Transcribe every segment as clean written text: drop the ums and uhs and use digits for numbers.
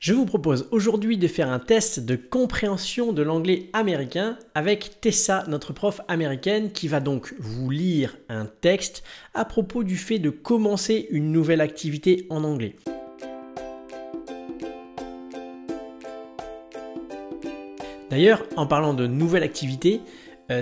Je vous propose aujourd'hui de faire un test de compréhension de l'anglais américain avec Tessa, notre prof américaine, qui va donc vous lire un texte à propos du fait de commencer une nouvelle activité en anglais. D'ailleurs, en parlant de nouvelle activité,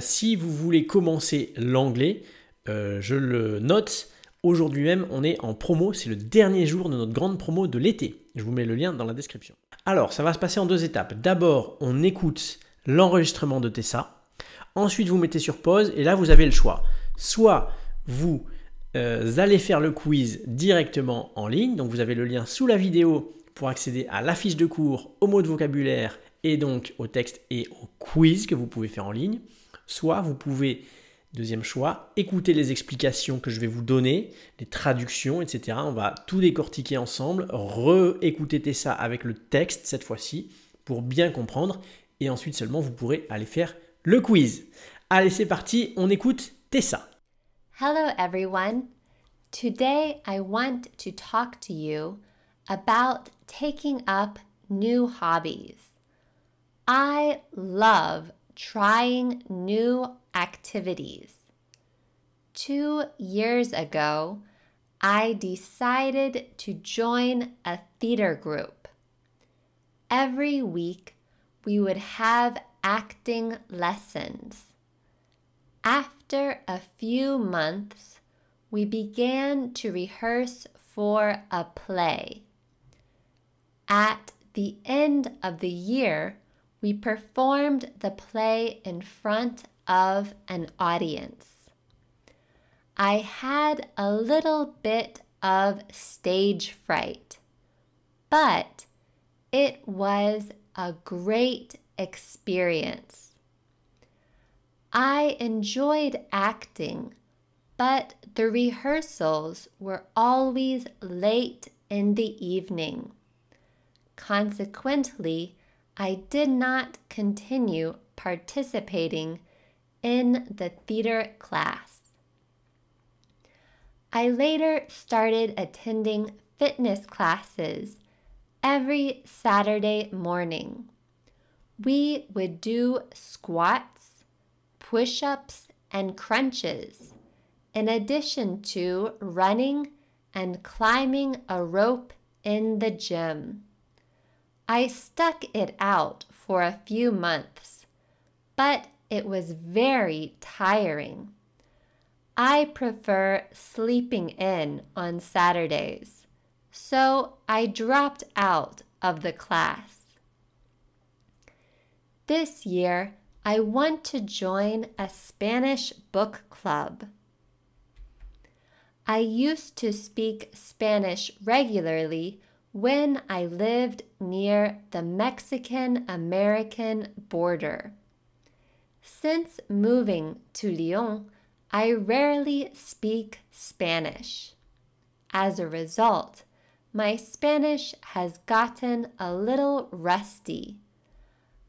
si vous voulez commencer l'anglais, je le note, aujourd'hui même on est en promo, c'est le dernier jour de notre grande promo de l'été. Je vous mets le lien dans la description. Alors, ça va se passer en deux étapes. D'abord, on écoute l'enregistrement de Tessa. Ensuite, vous mettez sur pause et là, vous avez le choix. Soit vous allez faire le quiz directement en ligne, donc vous avez le lien sous la vidéo pour accéder à la fiche de cours, aux mots de vocabulaire et donc au texte et au quiz que vous pouvez faire en ligne. Soit vous pouvez, deuxième choix, écouter les explications que je vais vous donner, les traductions, etc. On va tout décortiquer ensemble, réécouter ça avec le texte cette fois-ci pour bien comprendre et ensuite seulement vous pourrez aller faire le quiz. Allez, c'est parti, on écoute Tessa. Hello everyone. Today I want to talk to you about taking up new hobbies. I love trying new activities. 2 years ago, I decided to join a theater group. Every week, we would have acting lessons. After a few months, we began to rehearse for a play. At the end of the year, we performed the play in front of an audience. I had a little bit of stage fright, but it was a great experience. I enjoyed acting, but the rehearsals were always late in the evening. Consequently, I did not continue participating in the theater class. I later started attending fitness classes every Saturday morning. We would do squats, push-ups, and crunches, in addition to running and climbing a rope in the gym. I stuck it out for a few months, but it was very tiring. I prefer sleeping in on Saturdays, so I dropped out of the class. This year, I want to join a Spanish book club. I used to speak Spanish regularly when I lived near the Mexican-American border. Since moving to Lyon, I rarely speak Spanish. As a result, my Spanish has gotten a little rusty.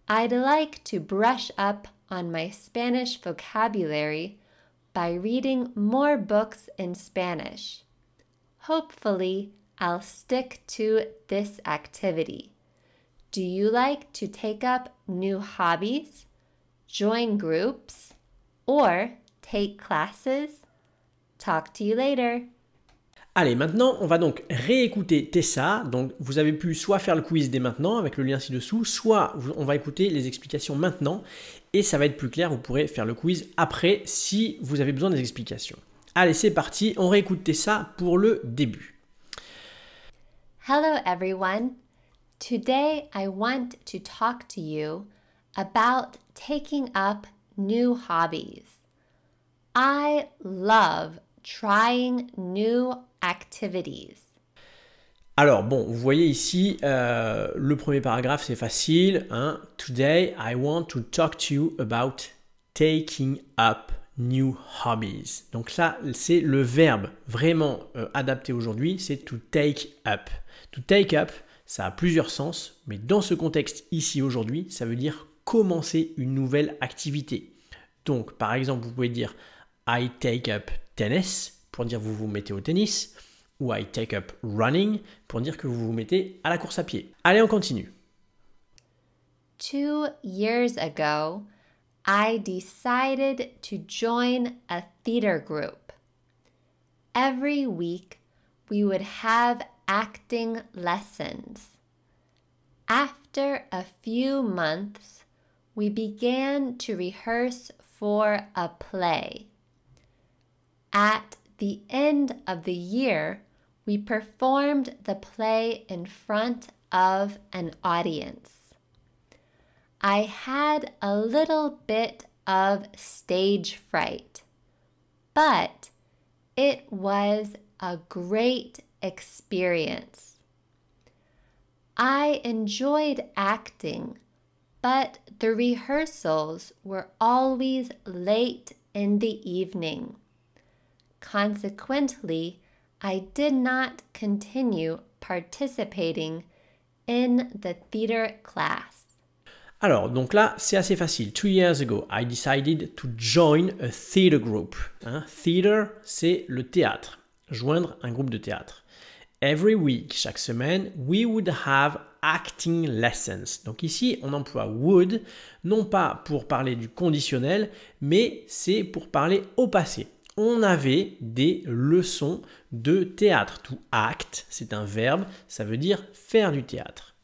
I'd like to brush up on my Spanish vocabulary by reading more books in Spanish. Hopefully, I'll stick to this activity. Do you like to take up new hobbies, join groups, or take classes? Talk to you later. Allez, maintenant, on va donc réécouter Tessa. Donc, vous avez pu soit faire le quiz dès maintenant avec le lien ci-dessous, soit on va écouter les explications maintenant et ça va être plus clair. Vous pourrez faire le quiz après si vous avez besoin des explications. Allez, c'est parti. On réécoute Tessa pour le début. Hello everyone. Today I want to talk to you about taking up new hobbies. I love trying new activities. Alors bon, vous voyez ici, le premier paragraphe c'est facile. Hein? Today I want to talk to you about taking up new hobbies. Donc là, c'est le verbe vraiment adapté aujourd'hui, c'est to take up. To take up, ça a plusieurs sens, mais dans ce contexte ici aujourd'hui, ça veut dire commencer une nouvelle activité. Donc par exemple, vous pouvez dire I take up tennis pour dire vous vous mettez au tennis. ou I take up running pour dire que vous vous mettez à la course à pied. Allez, on continue. 2 years ago, I decided to join a theater group. Every week, we would have acting lessons. After a few months, we began to rehearse for a play. At the end of the year, we performed the play in front of an audience. I had a little bit of stage fright, but it was a great experience. I enjoyed acting, but the rehearsals were always late in the evening. Consequently, I did not continue participating in the theater class. Alors, donc là, c'est assez facile. 2 years ago, I decided to join a theater group. Theater, c'est le théâtre. Joindre un groupe de théâtre. Every week, chaque semaine, we would have acting lessons. Donc ici, on emploie would, non pas pour parler du conditionnel, mais c'est pour parler au passé. On avait des leçons de théâtre. To act, c'est un verbe, ça veut dire faire du théâtre.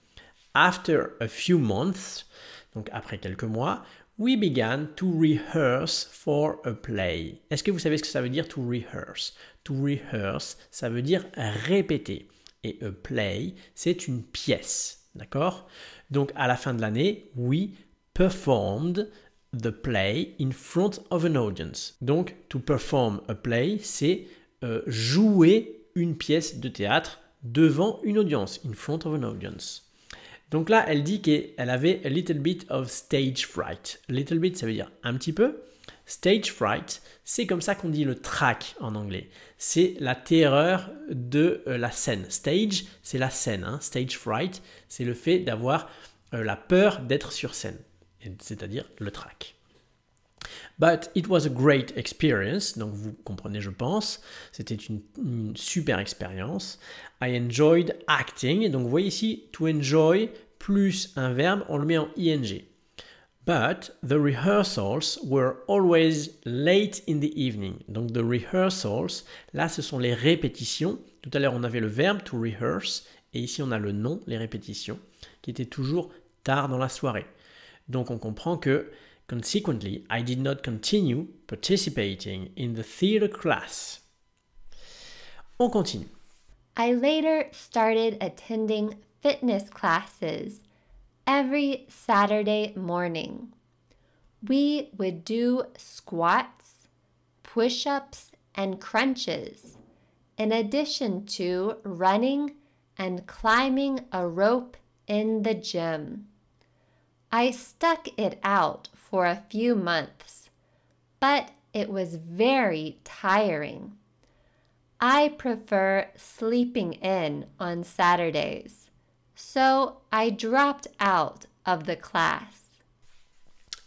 After a few months, donc après quelques mois, we began to rehearse for a play. Est-ce que vous savez ce que ça veut dire to rehearse? To rehearse, ça veut dire répéter. Et a play, c'est une pièce. D'accord? Donc à la fin de l'année, we performed the play in front of an audience. Donc to perform a play, c'est jouer une pièce de théâtre devant une audience, in front of an audience. Donc là, elle dit qu'elle avait a little bit of stage fright. Little bit, ça veut dire un petit peu. Stage fright, c'est comme ça qu'on dit le trac en anglais. C'est la terreur de la scène. Stage, c'est la scène. Stage fright, c'est le fait d'avoir la peur d'être sur scène, c'est-à-dire le trac. But it was a great experience. Donc vous comprenez, je pense. C'était une super expérience. I enjoyed acting. Donc vous voyez ici, to enjoy plus un verbe, on le met en ing. But the rehearsals were always late in the evening. Donc the rehearsals, là ce sont les répétitions. Tout à l'heure on avait le verbe to rehearse et ici on a le nom, les répétitions, qui étaient toujours tard dans la soirée. Donc on comprend que consequently, I did not continue participating in the theater class. On continue. I later started attending fitness classes every Saturday morning. We would do squats, push-ups, and crunches, in addition to running and climbing a rope in the gym. I stuck it out for a few months, but it was very tiring. I prefer sleeping in on Saturdays, so I dropped out of the class.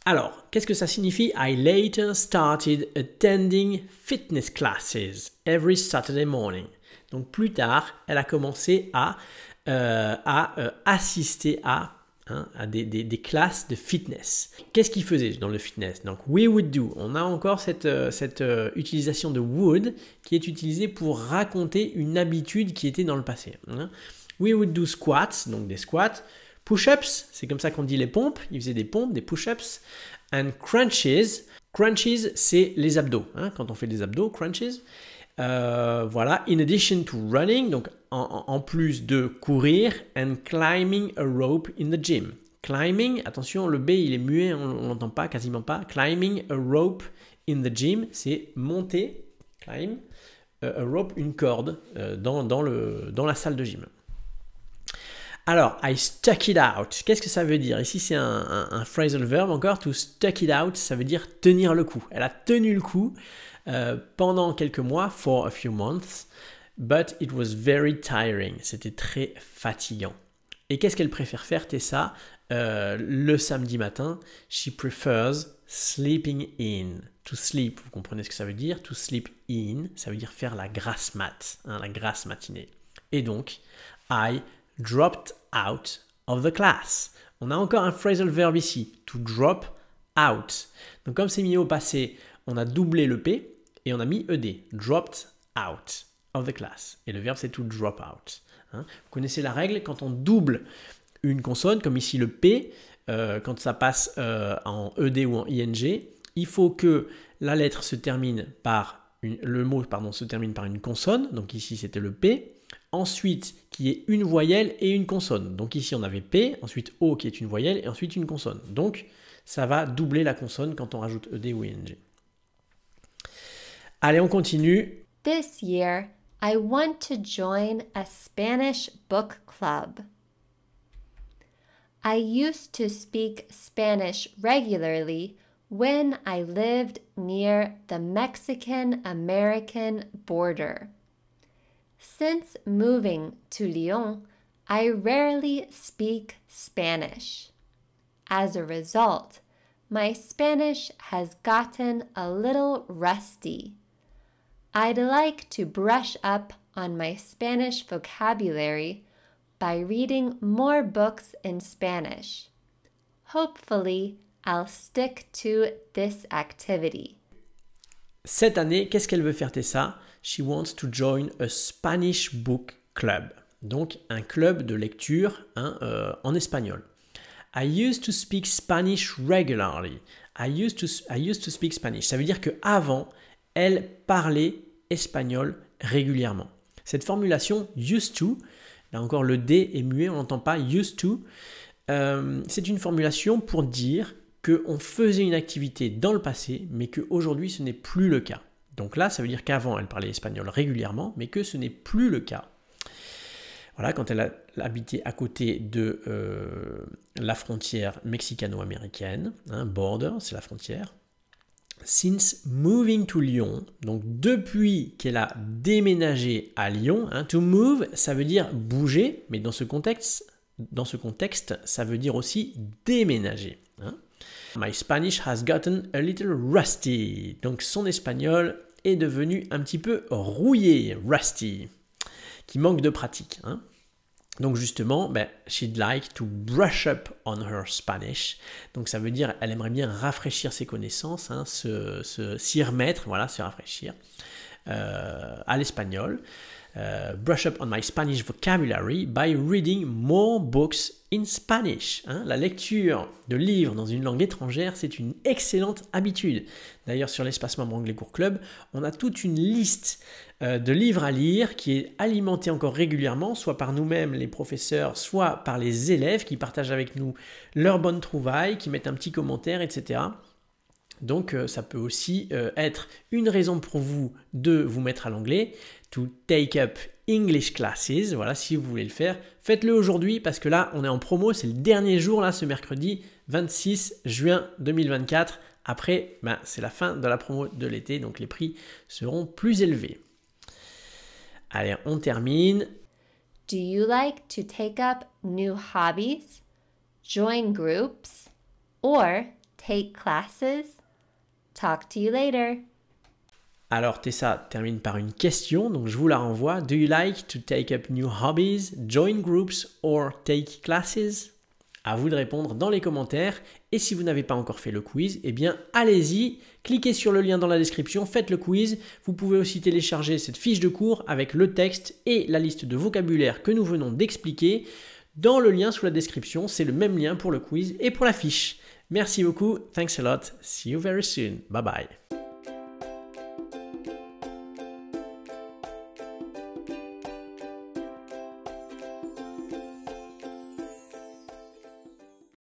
Alors, qu'est-ce que ça signifie? I later started attending fitness classes every Saturday morning. Donc plus tard, elle a commencé à assister à des classes de fitness. Qu'est-ce qu'il faisait dans le fitness? Donc, we would do. On a encore cette utilisation de would qui est utilisée pour raconter une habitude qui était dans le passé. We would do squats, donc des squats. Push-ups, c'est comme ça qu'on dit les pompes. Il faisait des pompes, des push-ups. And crunches. Crunches, c'est les abdos. Quand on fait des abdos, crunches. Voilà, in addition to running, donc en plus de courir, and climbing a rope in the gym. Climbing, attention, le B il est muet, on ne l'entend pas, quasiment pas. Climbing a rope in the gym, c'est monter, climb, a rope, une corde dans la salle de gym. Alors, I stuck it out. Qu'est-ce que ça veut dire? Ici, c'est un phrasal verb encore. To stuck it out, ça veut dire tenir le coup. Elle a tenu le coup pendant quelques mois, for a few months, but it was very tiring. C'était très fatigant. Et qu'est-ce qu'elle préfère faire, Tessa, le samedi matin? She prefers sleeping in. To sleep, vous comprenez ce que ça veut dire? To sleep in, ça veut dire faire la grasse mat, hein, la grasse matinée. Et donc, I dropped out of the class. On a encore un phrasal verb ici, to drop out. Donc comme c'est mis au passé, on a doublé le P et on a mis ED, dropped out of the class. Et le verbe c'est to drop out. Hein. Vous connaissez la règle, quand on double une consonne, comme ici le P, quand ça passe en ED ou en ING, il faut que la lettre se termine par le mot se termine par une consonne, donc ici c'était le P, ensuite qu'il y ait une voyelle et une consonne. Donc ici on avait P, ensuite O qui est une voyelle et ensuite une consonne. Donc ça va doubler la consonne quand on rajoute ED ou ING. Allez, on continue. This year, I want to join a Spanish book club. I used to speak Spanish regularly when I lived near the Mexican-American border. Since moving to Lyon, I rarely speak Spanish. As a result, my Spanish has gotten a little rusty. I'd like to brush up on my Spanish vocabulary by reading more books in Spanish. Hopefully, I'll stick to this activity. Cette année, qu'est-ce qu'elle veut faire, Tessa? She wants to join a Spanish book club. Donc, un club de lecture en espagnol. I used to speak Spanish regularly. I used to speak Spanish. Ça veut dire qu'avant, elle parlait espagnol régulièrement. Cette formulation used to, là encore le D est muet, on n'entend pas used to. C'est une formulation pour dire qu'on faisait une activité dans le passé, mais qu'aujourd'hui ce n'est plus le cas. Donc là, ça veut dire qu'avant, elle parlait espagnol régulièrement, mais que ce n'est plus le cas. Voilà, quand elle a habité à côté de la frontière mexicano-américaine, border, c'est la frontière. Since moving to Lyon, donc depuis qu'elle a déménagé à Lyon, to move, ça veut dire bouger, mais dans ce contexte, ça veut dire aussi déménager. My Spanish has gotten a little rusty. Donc son espagnol est devenu un petit peu rouillé, rusty, qui manque de pratique. Donc justement, she'd like to brush up on her Spanish. Donc ça veut dire, elle aimerait bien rafraîchir ses connaissances, s'y remettre, voilà, se rafraîchir à l'espagnol. Brush up on my Spanish vocabulary by reading more books in Spanish. La lecture de livres dans une langue étrangère, c'est une excellente habitude. D'ailleurs, sur l'Espace Membre Anglais Cours Club, on a toute une liste de livres à lire qui est alimentée encore régulièrement, soit par nous-mêmes, les professeurs, soit par les élèves qui partagent avec nous leurs bonnes trouvailles, qui mettent un petit commentaire, etc. Donc, ça peut aussi être une raison pour vous de vous mettre à l'anglais, to take up English classes. Voilà, si vous voulez le faire, faites-le aujourd'hui parce que là, on est en promo, c'est le dernier jour, là, ce mercredi 26 juin 2024. Après, c'est la fin de la promo de l'été, donc les prix seront plus élevés. Allez, on termine. Do you like to take up new hobbies, join groups, or take classes? Talk to you later. Alors Tessa termine par une question, donc je vous la renvoie. Do you like to take up new hobbies, join groups or take classes? À vous de répondre dans les commentaires. Et si vous n'avez pas encore fait le quiz, eh bien allez-y, cliquez sur le lien dans la description, faites le quiz. Vous pouvez aussi télécharger cette fiche de cours avec le texte et la liste de vocabulaire que nous venons d'expliquer. Dans le lien sous la description, c'est le même lien pour le quiz et pour la fiche. Merci beaucoup, thanks a lot, see you very soon, bye bye.